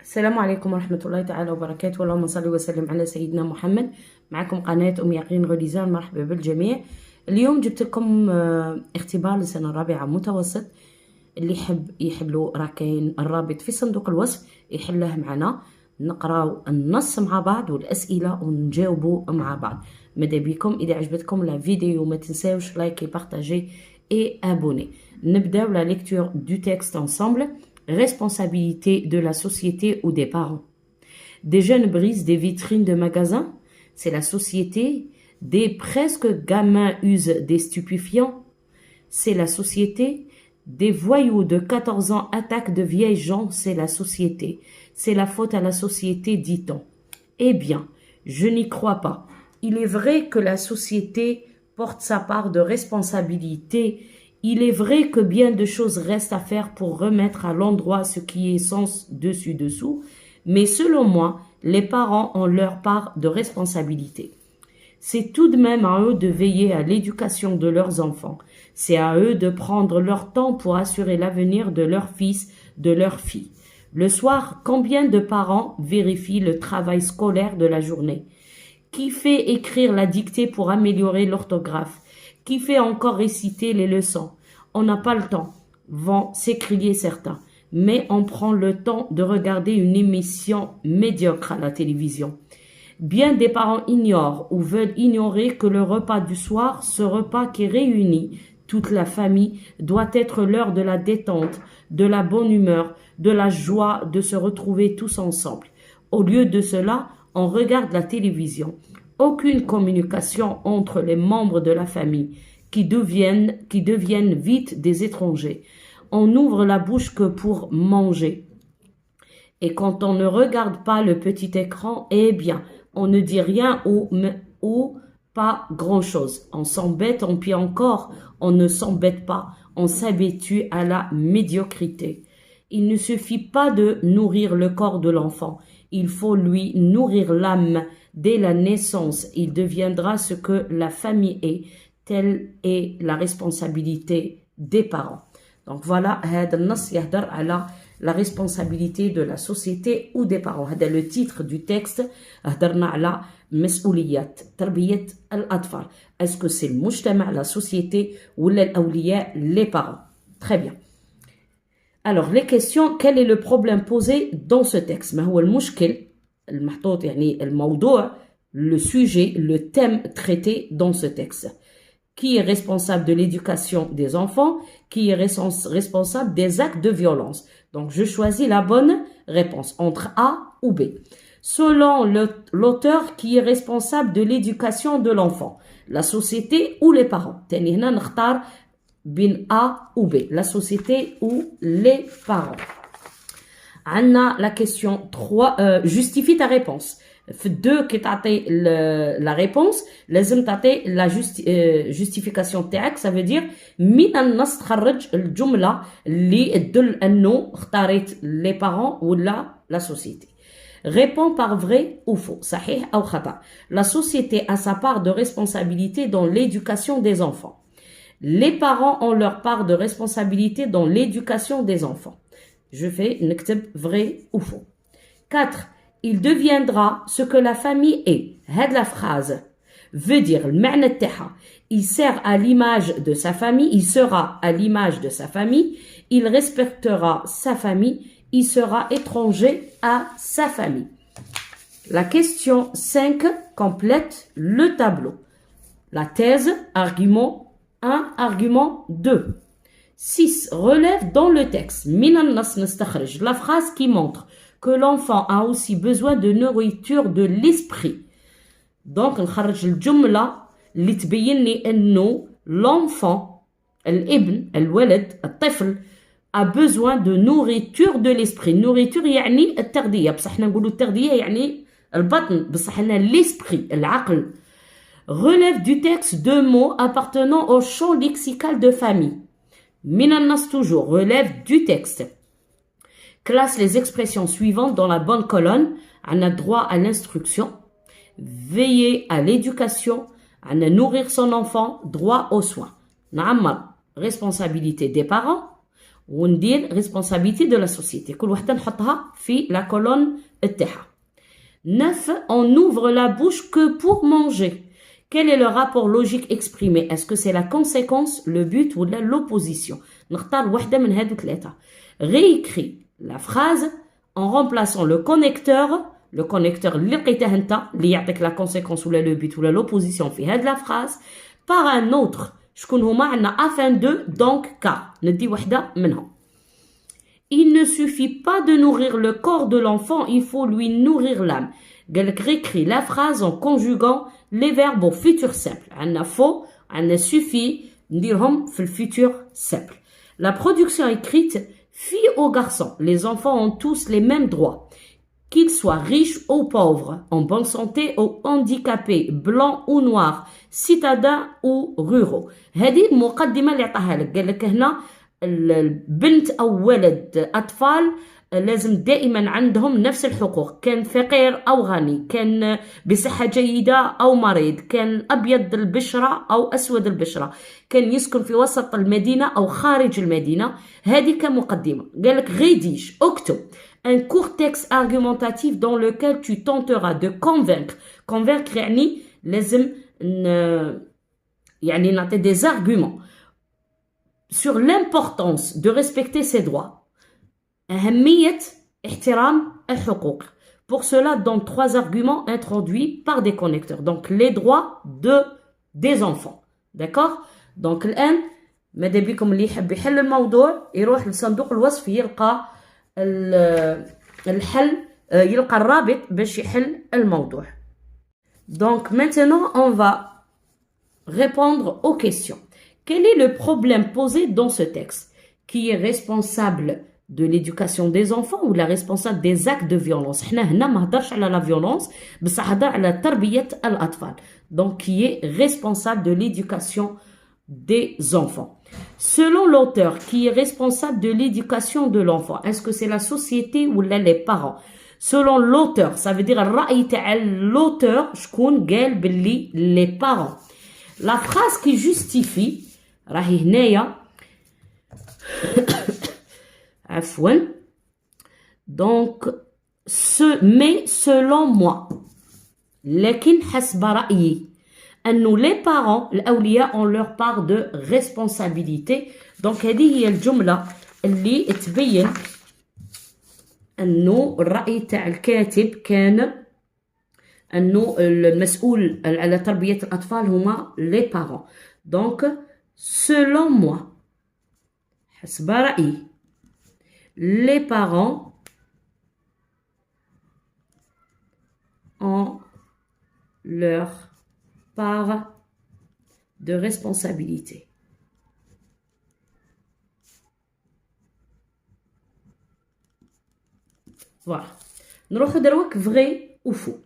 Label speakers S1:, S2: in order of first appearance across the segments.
S1: السلام عليكم ورحمة الله تعالى وبركاته. اللهم صل وسلم على سيدنا محمد. معكم قناة أم يقين غليزان. مرحبا بالجميع. اليوم جبت لكم اختبار لسنة رابعة متوسط. اللي يحب راكين الرابط في صندوق الوصف يحله معنا، نقراو النص مع بعض والأسئلة ونجاوبوا مع بعض. ماذا بكم إذا عجبتكم لا فيديو ما تنساوش لايكي بارتاجي et abonner. نبداو la lecture du texte ensemble. Responsabilité de la société ou des parents. Des jeunes brisent des vitrines de magasins, c'est la société. Des presque gamins usent des stupéfiants, c'est la société. Des voyous de 14 ans attaquent de vieilles gens, c'est la société. C'est la faute à la société, dit-on. Eh bien, je n'y crois pas. Il est vrai que la société porte sa part de responsabilité. Il est vrai que bien de choses restent à faire pour remettre à l'endroit ce qui est sens dessus-dessous, mais selon moi, les parents ont leur part de responsabilité. C'est tout de même à eux de veiller à l'éducation de leurs enfants. C'est à eux de prendre leur temps pour assurer l'avenir de leurs fils, de leurs filles. Le soir, combien de parents vérifient le travail scolaire de la journée? Qui fait écrire la dictée pour améliorer l'orthographe? Qui fait encore réciter les leçons? On n'a pas le temps, vont s'écrier certains, mais on prend le temps de regarder une émission médiocre à la télévision. Bien des parents ignorent ou veulent ignorer que le repas du soir, ce repas qui réunit toute la famille, doit être l'heure de la détente, de la bonne humeur, de la joie de se retrouver tous ensemble. Au lieu de cela, on regarde la télévision. Aucune communication entre les membres de la famille qui deviennent vite des étrangers. On n'ouvre la bouche que pour manger. Et quand on ne regarde pas le petit écran, eh bien, on ne dit rien ou pas grand-chose. On s'embête, puis encore, on ne s'embête pas. On s'habitue à la médiocrité. Il ne suffit pas de nourrir le corps de l'enfant. Il faut lui nourrir l'âme. Dès la naissance, il deviendra ce que la famille est. Telle est la responsabilité des parents. Donc voilà, هذا النص يهدر على la responsabilité de la société ou des parents. هذا le titre du texte. هدرنا على مسؤوليات تربية الأطفال. Est-ce que c'est المجتمع, la société ou الأولياء, les parents? Très bien. Alors les questions, quel est le problème posé dans ce texte? ما هو المشكل المحطوط يعني الموضوع, le sujet, le thème traité dans ce texte? Qui est responsable de l'éducation des enfants? Qui est responsable des actes de violence? Donc, je choisis la bonne réponse entre A ou B. Selon l'auteur, qui est responsable de l'éducation de l'enfant? La société ou les parents? تاني هنا نختار بين A ou B. La société ou les parents. عنا la question 3. Justifie ta réponse. في 2 كي تعطي la réponse لازم تعطي la justification تاعك. ça veut dire من النص تخرج الجملة اللي تدل انه اختاريت les parents ولا la société. Réponds par vrai ou faux, صحيح أو خطأ. La société a sa part de responsabilité dans l'éducation des enfants. Les parents ont leur part de responsabilité dans l'éducation des enfants. Je fais نكتب vrai ou faux. 4. Il deviendra ce que la famille est. Cette la phrase veut dire المعنى تاعها. Il sert à l'image de sa famille. Il sera à l'image de sa famille. Il respectera sa famille. Il sera étranger à sa famille. La question 5 complète le tableau. La thèse, argument 1, argument 2. 6. Relève dans le texte. من النص نستخرج la phrase qui montre que l'enfant a aussi besoin de nourriture de l'esprit. Donc, نخرج الجملة اللي تبين لي انه l'enfant, الابن, الولد, الطفل a besoin de nourriture de l'esprit. Nourriture يعني التغذية, بصح حنا نقولوا التغذية يعني البطن, بصح حنا l'esprit, العقل. Relève du texte 2 mots appartenant au champ lexical de famille. من النص toujours, relève du texte. Classe les expressions suivantes dans la bonne colonne. On a droit à l'instruction, veiller à l'éducation, on a nourrir son enfant, droit aux soins. نعمر responsabilité des parents, وندير responsabilité de la société. كل وحدة نحطها في la colonne التاعها. 9. On n'ouvre la bouche que pour manger. Quel est le rapport logique exprimé? Est-ce que c'est la conséquence, le but ou l'opposition? نختار وحدة من هادو ثلاثة. Réécris la phrase en remplaçant le connecteur اللي لقيته انت اللي يعطيك la conséquence ولا le but ولا l'opposition في هاد la phrase par un autre. شكون هما عندنا afin de donc car. ندي وحدة منهم. Il ne suffit pas de nourrir le corps de l'enfant, il faut lui nourrir l'âme. قالك réécris la phrase en conjuguant les verbes au futur simple. عندنا faut, عندنا suffit, نديرهم في le futur simple. La production écrite, fille ou garçon, les enfants ont tous les mêmes droits. Qu'ils soient riches ou pauvres, en bonne santé ou handicapés, blancs ou noirs, citadins ou ruraux. هذه المقدمة اللي عطاها لك. قال لك هنا البنت أو ولد أطفال لازم دائما عندهم نفس الحقوق. كان فقير أو غني، كان بصحة جيدة أو مريض، كان أبيض البشرة أو أسود البشرة، كان يسكن في وسط المدينة أو خارج المدينة. هذه كمقدمة. قال لك rédige, اكتب un court texte argumentatif dans lequel tu tenteras de convaincre يعني لازم يعني نعطي des arguments sur l'importance de respecter ses droits. أهمية احترام الحقوق. Pour cela, donne 3 arguments introduits par des connecteurs. Donc, les droits des enfants. D'accord? Donc, الآن ماذا بكم اللي يحب يحل الموضوع يروح لصندوق الوصف يلقى الحل، يلقى الرابط باش يحل الموضوع. Donc, maintenant, on va répondre aux questions. Quel est le problème posé dans ce texte? Qui est responsable de l'éducation des enfants ou la responsable des actes de violence? حنا هنا ما هضرش على la violence بصح هضر على تربية الأطفال. Donc qui est responsable de l'éducation des enfants. Selon l'auteur, qui est responsable de l'éducation de l'enfant? Est-ce que c'est la société ou les parents? Selon l'auteur, ça veut dire الرأي تاع l'auteur شكون قال باللي les parents. La phrase qui justifie راهي هنايا عفوا. Donc mais selon moi لكن حسب رأيي أنه les parents الأولياء ont leur part de responsabilité. Donc هذه هي الجملة اللي تبين أنه الرأي تاع الكاتب كان أنه المسؤول على تربية الأطفال هما les parents. Donc selon moi حسب رأيي les parents ont leur part de responsabilité. Voilà. نروحو دروك vrai ou faux.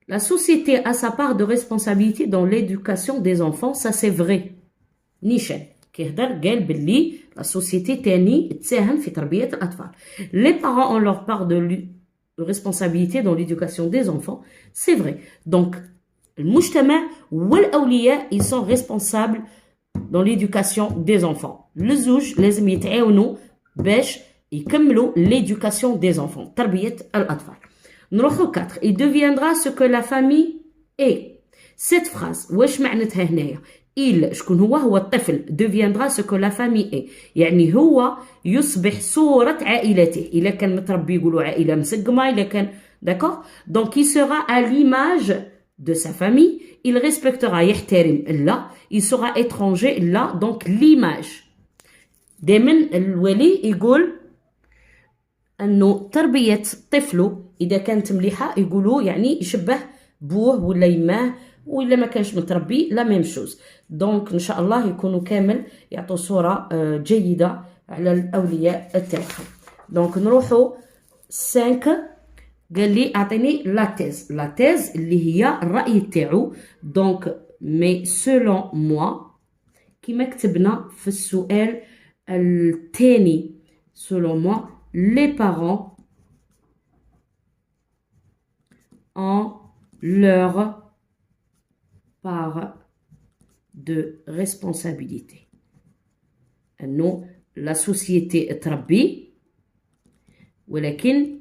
S1: La société a sa part de responsabilité dans l'éducation des enfants, ça c'est vrai. نيشان كيهضر قال باللي la société تاني تساهم في تربية الأطفال. Les parents ont leur part de responsabilité dans l'éducation des enfants, c'est vrai. Donc المجتمع والأولياء ils sont responsables dans l'éducation des enfants. الزوج لازم يتعاونوا باش يكملوا l'éducation des enfants, تربية الأطفال. نروحو 4. Il deviendra ce que la famille est. Cette phrase واش معناتها هنايا؟ il شكون هو الطفل deviendra ce que la famille est يعني هو يصبح صورة عائلته. إذا كان متربي يقولوا عائلة مسقمة، إذا كان d'accord. Donc il sera à l'image de sa famille, il respectera يحترم لا، il sera étranger لا. donc l'image. دائما الولي يقول أنه تربية طفله إذا كانت مليحة يقولوا يعني يشبه بوه ولا يماه، وإلا ما كانش متربي لا ميم شوز. دونك إن شاء الله يكونوا كامل يعطوا صورة جيدة على الأولياء تاعهم. دونك نروحوا 5. قال لي أعطيني لا تيز اللي هي الرأي تاعو. دونك مي سولون موا كيما كتبنا في السؤال الثاني سولون موا les parents ont leur part de responsabilité. أنه la société تربي ولكن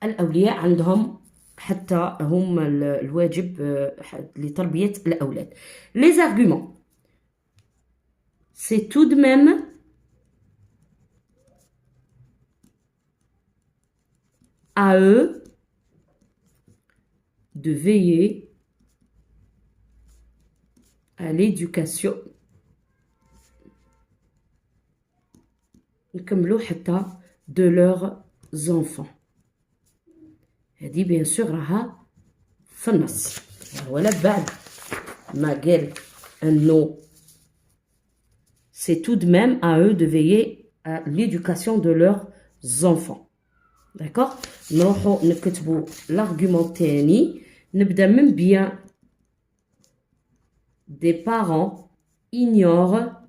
S1: الأولياء عندهم حتى هم الواجب لتربية الأولاد. Les arguments. C'est tout de même à eux de veiller à l'éducation. نكملوا حتى de leurs enfants. هذه bien sûr راها في النص ولا بعد ما قال انه c'est tout de même à eux de veiller à l'éducation de leurs enfants. D'accord. نروحوا نكتبوا l'argument الثاني. نبدا من bien des parents ignorent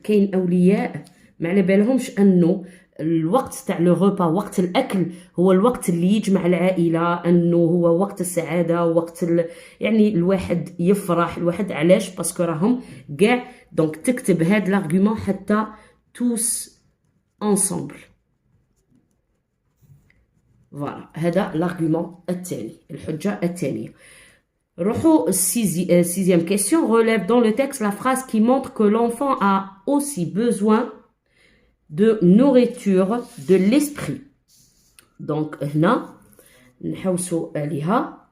S1: كاين اولياء ما على بالهمش انه الوقت تاع لو ريبا وقت الاكل هو الوقت اللي يجمع العائله، انه هو وقت السعاده، وقت يعني الواحد يفرح الواحد. علاش؟ باسكو راهم كاع دونك تكتب هاد لارغومون حتى توس انصامبل. فوالا هذا لارغومون الثاني، الحجه الثانيه. Rojo, sixième question, relève dans le texte la phrase qui montre que l'enfant a aussi besoin de nourriture de l'esprit. Donc, هنا نحوسو عليها.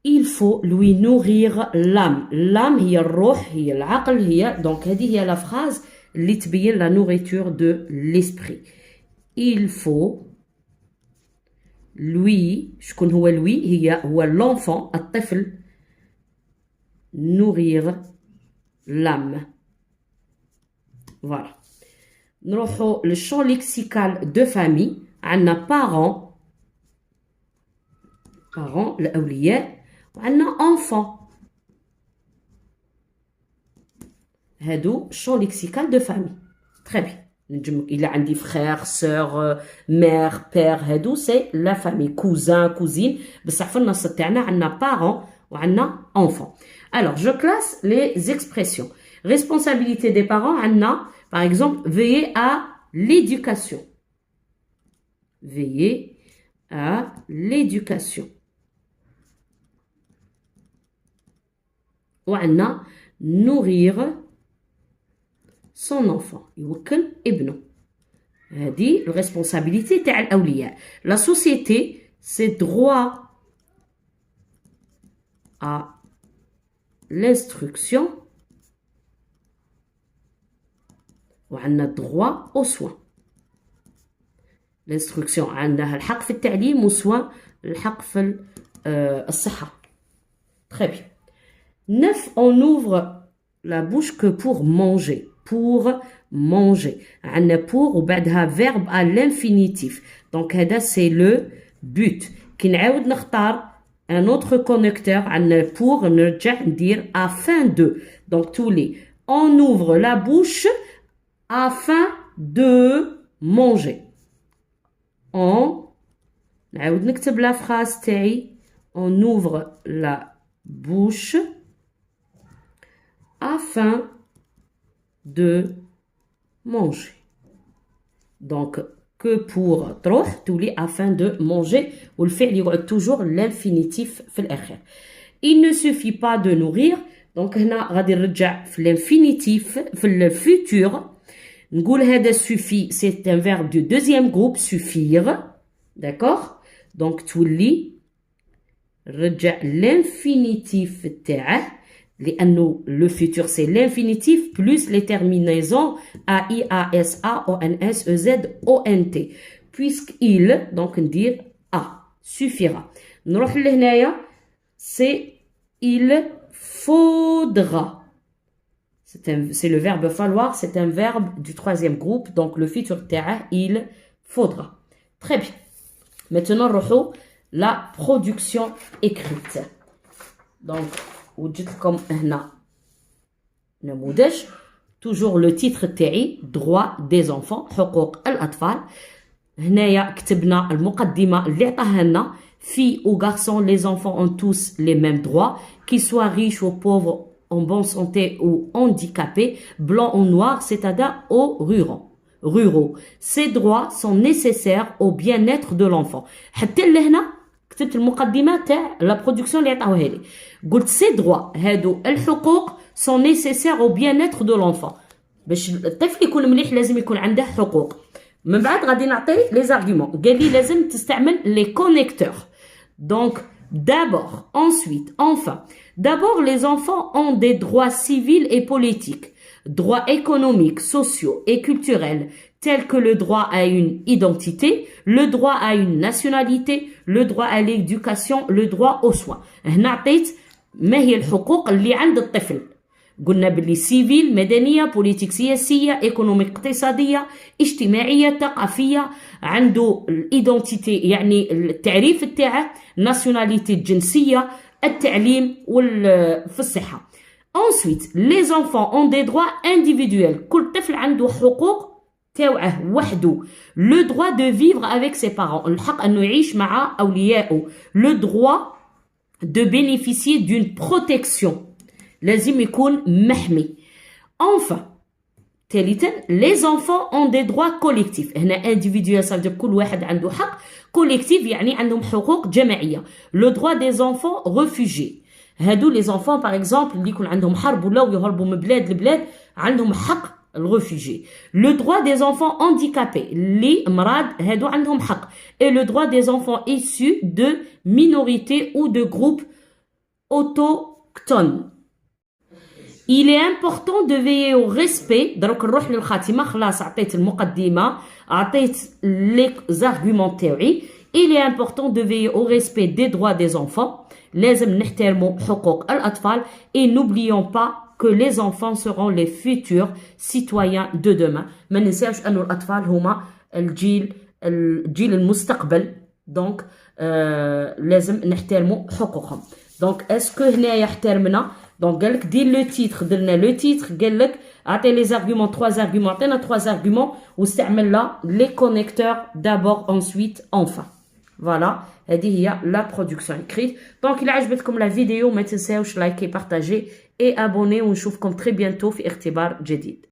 S1: Il faut lui nourrir l'âme. L'âme هي الروح، هي العقل، هي donc هذه هي la phrase اللي تبين la nourriture de l'esprit. Il faut lui, شكون هو lui؟ هو l'enfant الطفل nourrir l'âme. Voilà. نروحو للشون ليكسيكال دو فامي. عندنا parents الأولياء، وعندنا enfant. هادو شون ليكسيكال دو فامي. Très bien. نجم إلا عندي frère, sœur, mère, père، هادو سي لا فامي، cousin, cousine. بصح في النص تاعنا عندنا parents وعندنا enfant. Alors, je classe les expressions. Responsabilité des parents, عندنا par exemple veiller à l'éducation. Veiller à l'éducation. وعندنا nourrir son enfant. يوكل ابنه. هذه responsabilité تاع الأولياء. La société, c'est droit à l'instruction وعندنا droit aux soins. l'instruction عندها الحق في التعليم والسوان الحق في الصحة. Très bien. 9. On ouvre la bouche que pour manger. Pour manger. عندنا pour وبعدها verbe à l'infinitif. Donc هذا c'est le but. كي نعاود نختار un autre connecteur عندنا pour نرجع ندير afin de. Donc tous les on ouvre la bouche afin de manger. On نعاود نكتب la phrase تاعي on ouvre la bouche afin de manger. Donc que pour تروح تولي afin de manger والفعل يقعد toujours l'infinitif في الآخر. Il ne suffit pas de nourrir. Donc هنا غادي نرجع في l'infinitif في الفوتور. نقول هذا suffit c'est un verbe du deuxième groupe suffire. D'accord. Donc تولي نرجع l'infinitif تاعه لأنه le futur c'est l'infinitif plus les terminaisons A, I, A, S, A, O, N, S, E, Z, O, N, T. Puisqu'il, donc ندير A, suffira. نروح لهنايا c'est il faudra. C'est le verbe falloir, c'est un verbe du troisième groupe, donc le futur تاعه il faudra. Très bien. Maintenant نروحو la production écrite. Donc وجدت لكم هنا نموذج toujours le titre تاعي droit des enfants حقوق الأطفال. هنايا كتبنا المقدمة اللي عطاها لنا filles ou garçons, les enfants ont tous les mêmes droits, qu'ils soient riches ou pauvres, en bonne santé ou handicapés, blancs ou noirs, c'est-à-dire aux ruraux. Ces droits sont nécessaires au bien-être de l'enfant. حتى لهنا كتبت المقدمة تاع لا برودكسيون اللي عطاوها لي. قلت ces droits هادو الحقوق sont nécessaires au bien-être de l'enfant. باش الطفل يكون مليح لازم يكون عنده حقوق. من بعد غادي نعطي لي زارغومون. قال لي لازم تستعمل لي كونيكتور. Donc d'abord, ensuite, enfin. D'abord, les enfants ont des droits civils et politiques, droits économiques, sociaux et culturels, tels que le droit à une identité, le droit à une nationalité, le droit à l'éducation, le droit aux soins. هنا عطيت ما هي الحقوق اللي عند الطفل. قلنا باللي سيفيل، مدنية، بوليتيك سياسية، ايكونوميك اقتصادية، اجتماعية، ثقافية، عنده الايدنتيتي يعني التعريف تاعه، ناسيوناليتي الجنسية، التعليم في الصحة. Ensuite, les enfants ont des droits individuels. كل طفل عنده حقوق تاوعه وحده. Le droit de vivre avec ses parents. الحق انه يعيش مع اوليائه. Le droit de bénéficier d'une protection. لازم يكون محمي. Enfin, ثالثا, les enfants ont des droits collectifs. هنا individuel ça veut dire كل واحد عنده حق. collectif يعني عندهم حقوق جماعية. Le droit des enfants réfugiés. هادو les enfants par exemple اللي يكون عندهم حرب ولا ويهربوا من بلاد لبلاد عندهم حق الريفوجي. Le droit des enfants handicapés اللي مرض هادو عندهم حق. Et le droit des enfants issus de minorités ou de groupes autochtones. Il est important de veiller au respect. دروك نروح للخاتمة. خلاص عطيت المقدمة عطيت les arguments تاعي. Il est important de veiller au respect des droits des enfants. لازم نحترموا حقوق الأطفال. Et n'oublions pas que les enfants seront les futurs citoyens de demain. ما ننساوش أن الأطفال هما الجيل المستقبل. Donc لازم نحترموا حقوقهم. Donc est-ce que هنايا احترمنا؟ Donc قالك دير لو تيتر. درنا لو تيتر قالك عطي لي زارغومون 3 زارغومون. عطينا 3 زارغومون واستعمل لي كونيكتور d'abord ensuite enfin. فوالا هذه هي لا برودكسيون écrite. دونك إلا عجبتكم لا فيديو ما تنساوش لايكي بارطاجي اي ابوني ونشوفكم تري بيانتو في اختبار جديد.